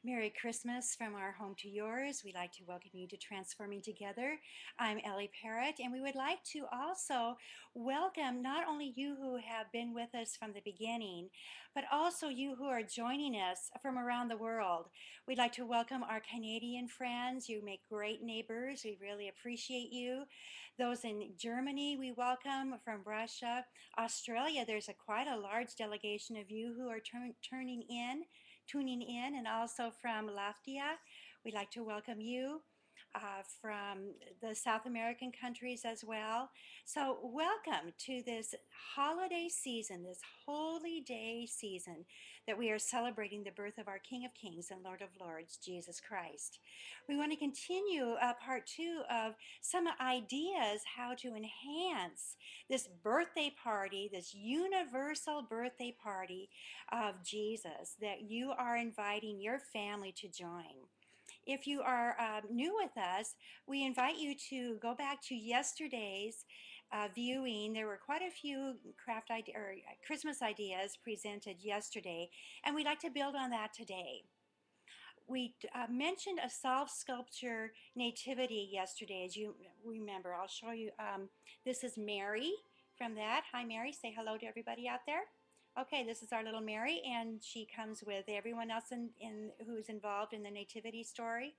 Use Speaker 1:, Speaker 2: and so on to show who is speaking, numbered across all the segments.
Speaker 1: Merry Christmas from our home to yours. We'd like to welcome you to Transforming Together. I'm Ellie Parrott, and we would like to also welcome not only you who have been with us from the beginning, but also you who are joining us from around the world. We'd like to welcome our Canadian friends. You make great neighbors. We really appreciate you. Those in Germany, we welcome from Russia. Australia, there's quite a large delegation of you who are tuning in, and also from Latvia. We'd like to welcome you from the South American countries as well. So welcome to this holiday season, this holy day season that we are celebrating the birth of our King of Kings and Lord of Lords, Jesus Christ. We want to continue part two of some ideas how to enhance this birthday party, this universal birthday party of Jesus that you are inviting your family to join. If you are new with us, we invite you to go back to yesterday's viewing. There were quite a few Christmas ideas presented yesterday, and we'd like to build on that today. We mentioned a soft sculpture nativity yesterday, as you remember. I'll show you. This is Mary from that. Hi, Mary. Say hello to everybody out there. Okay, this is our little Mary, and she comes with everyone else who's involved in the nativity story.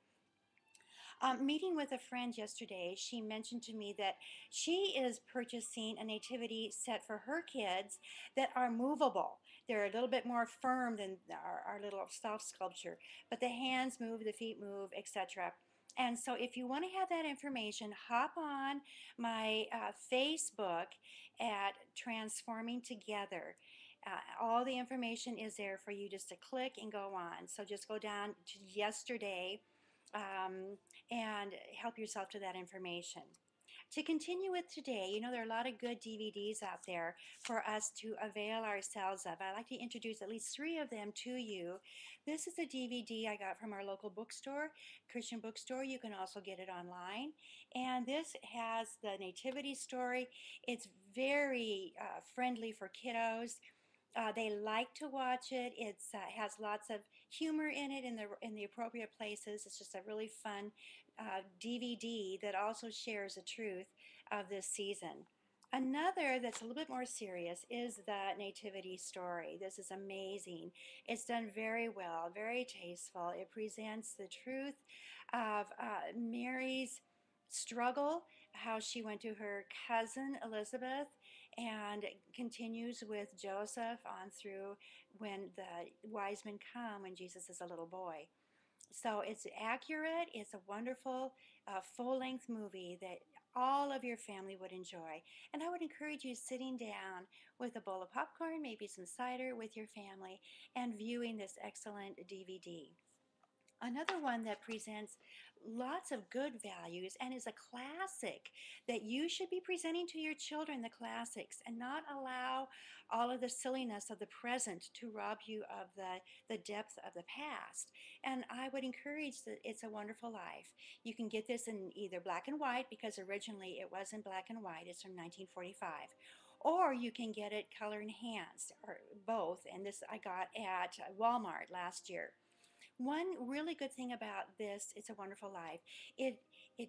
Speaker 1: Meeting with a friend yesterday, she mentioned to me that she is purchasing a nativity set for her kids that are movable. They're a little bit more firm than our little soft sculpture, but the hands move, the feet move, etc. And so if you want to have that information, hop on my Facebook at Transforming Together. All the information is there for you just to click and go on. So just go down to yesterday and help yourself to that information. To continue with today, you know, there are a lot of good DVDs out there for us to avail ourselves of. I'd like to introduce at least 3 of them to you. This is a DVD I got from our local bookstore, Christian bookstore. You can also get it online. And this has the nativity story. It's very friendly for kiddos. They like to watch it. It has lots of humor in it in the appropriate places. It's just a really fun DVD that also shares the truth of this season. Another that's a little bit more serious is the Nativity story. This is amazing. It's done very well, very tasteful. It presents the truth of Mary's struggle, how she went to her cousin Elizabeth and continues with Joseph on through when the wise men come when Jesus is a little boy. So it's accurate. It's a wonderful full-length movie that all of your family would enjoy. And I would encourage you sitting down with a bowl of popcorn, maybe some cider with your family, and viewing this excellent DVD. Another one that presents lots of good values and is a classic that you should be presenting to your children, the classics, and not allow all of the silliness of the present to rob you of the depth of the past. And I would encourage that It's a Wonderful Life. You can get this in either black and white, because originally it was in black and white. It's from 1945. Or you can get it color enhanced, or both. And this I got at Walmart last year. One really good thing about this, It's a Wonderful Life, it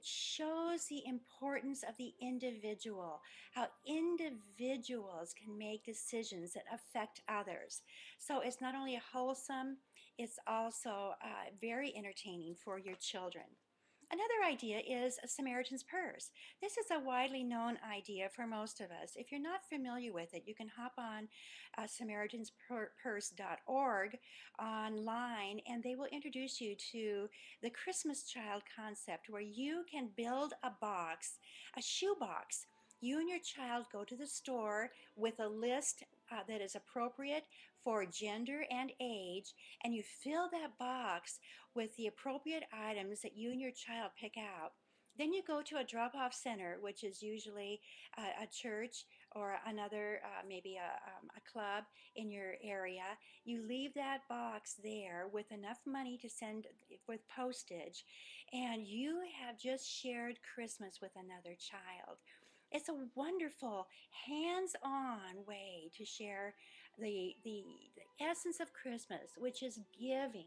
Speaker 1: shows the importance of the individual, how individuals can make decisions that affect others. So it's not only wholesome, it's also very entertaining for your children. Another idea is a Samaritan's Purse. This is a widely known idea for most of us. If you're not familiar with it, you can hop on SamaritansPurse.org online, and they will introduce you to the Christmas child concept, where you can build a box, a shoe box. You and your child go to the store with a list that is appropriate for gender and age, and you fill that box with the appropriate items that you and your child pick out. Then you go to a drop-off center, which is usually a church or another, maybe a club in your area. You leave that box there with enough money to send with postage, and you have just shared Christmas with another child. It's a wonderful, hands-on way to share the essence of Christmas, which is giving.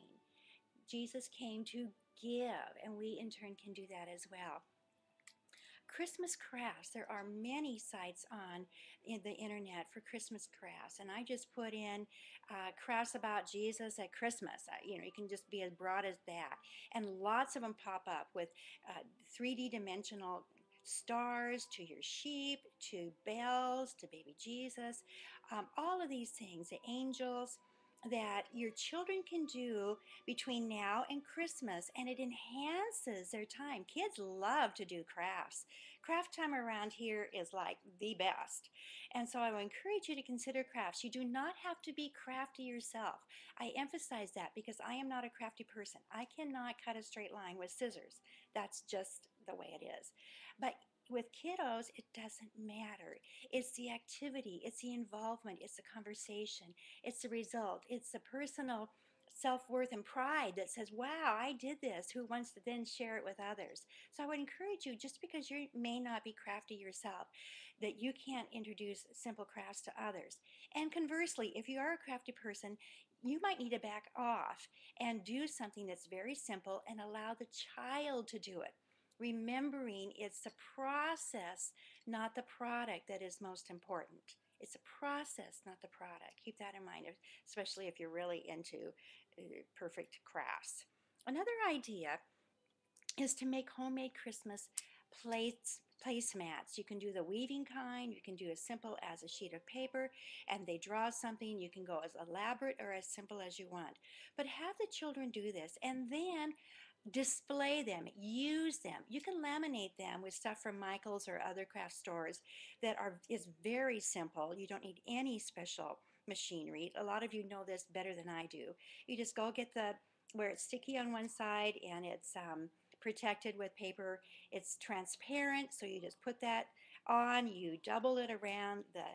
Speaker 1: Jesus came to give, and we in turn can do that as well. Christmas crafts. There are many sites on the internet for Christmas crafts, and I just put in crafts about Jesus at Christmas. You can just be as broad as that, and lots of them pop up with 3D dimensional stars to your sheep, to bells, to baby Jesus, all of these things, the angels that your children can do between now and Christmas, and it enhances their time. Kids love to do crafts. Craft time around here is like the best. And so I will encourage you to consider crafts. You do not have to be crafty yourself. I emphasize that because I am not a crafty person. I cannot cut a straight line with scissors. That's just the way it is. But with kiddos, it doesn't matter. It's the activity, it's the involvement, it's the conversation, it's the result, it's the personal self-worth and pride that says, wow, I did this, who wants to then share it with others. So I would encourage you, just because you may not be crafty yourself, that you can't introduce simple crafts to others. And conversely, if you are a crafty person, you might need to back off and do something that's very simple and allow the child to do it. Remembering it's the process, not the product, that is most important. It's a process, not the product. Keep that in mind, especially if you're really into perfect crafts. Another idea is to make homemade Christmas placemats. You can do the weaving kind, you can do as simple as a sheet of paper and they draw something. You can go as elaborate or as simple as you want. But have the children do this and then display them, use them. You can laminate them with stuff from Michael's or other craft stores that is very simple. You don't need any special machinery. A lot of you know this better than I do. You just go get where it's sticky on one side and it's protected with paper. It's transparent, so you just put that on, you double it around the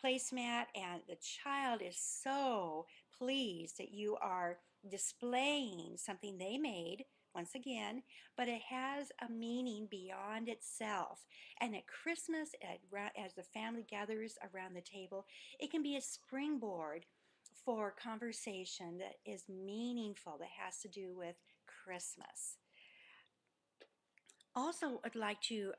Speaker 1: placemat, and the child is so pleased that you are displaying something they made once again, but it has a meaning beyond itself. And at Christmas, as the family gathers around the table, it can be a springboard for conversation that is meaningful, that has to do with Christmas. Also, I'd like to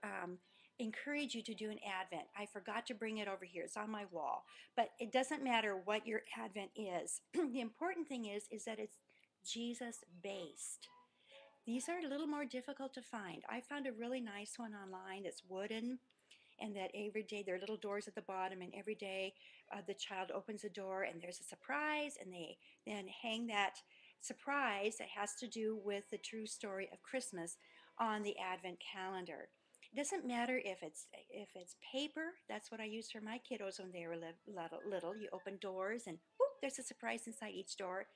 Speaker 1: encourage you to do an Advent. I forgot to bring it over here. It's on my wall. But it doesn't matter what your Advent is. The important thing is that it's Jesus based. These are a little more difficult to find. I found a really nice one online that's wooden, and that every day there are little doors at the bottom, and every day the child opens a door and there's a surprise, and they then hang that surprise that has to do with the true story of Christmas on the Advent calendar. It doesn't matter if it's paper. That's what I used for my kiddos when they were little. You open doors and whoop, there's a surprise inside each door.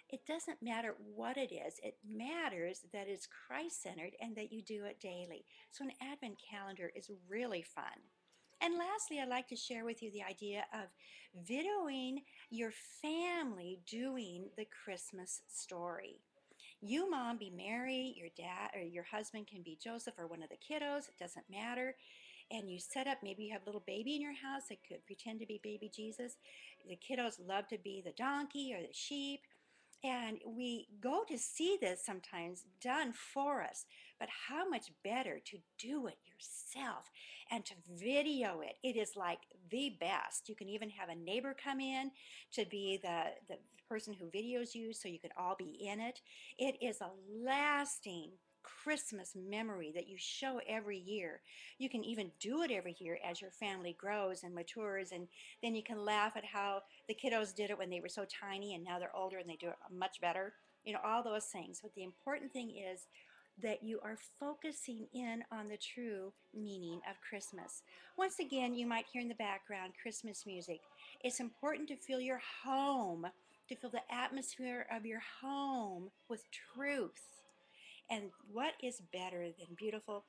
Speaker 1: It doesn't matter what it is. It matters that it's Christ-centered and that you do it daily. So an Advent calendar is really fun. And lastly, I'd like to share with you the idea of videoing your family doing the Christmas story. You, mom, be Mary, your dad or your husband can be Joseph or one of the kiddos, it doesn't matter. And you set up, maybe you have a little baby in your house that could pretend to be baby Jesus. The kiddos love to be the donkey or the sheep. And we go to see this sometimes done for us, but how much better to do it yourself and to video it. It is like the best. You can even have a neighbor come in to be the person who videos you so you can all be in it. It is a lasting Christmas memory that you show every year. You can even do it every year as your family grows and matures, and then you can laugh at how the kiddos did it when they were so tiny and now they're older and they do it much better. All those things. But the important thing is that you are focusing in on the true meaning of Christmas. Once again, you might hear in the background Christmas music. It's important to fill your home, to fill the atmosphere of your home with truth. And what is better than beautiful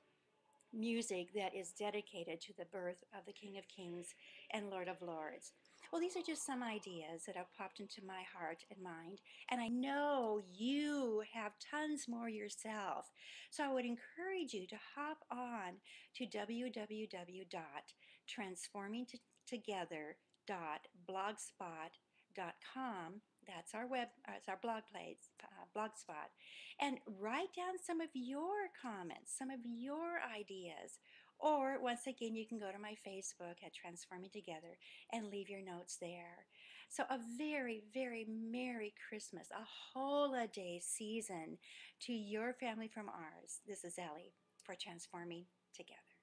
Speaker 1: music that is dedicated to the birth of the King of Kings and Lord of Lords? Well, these are just some ideas that have popped into my heart and mind, and I know you have tons more yourself. So I would encourage you to hop on to www.transformingtogether.blogspot.com. That's our it's our blog place, blog spot. And write down some of your comments, some of your ideas. Or once again, you can go to my Facebook at Transforming Together and leave your notes there. So a very, very Merry Christmas, a holiday season to your family from ours. This is Ellie for Transforming Together.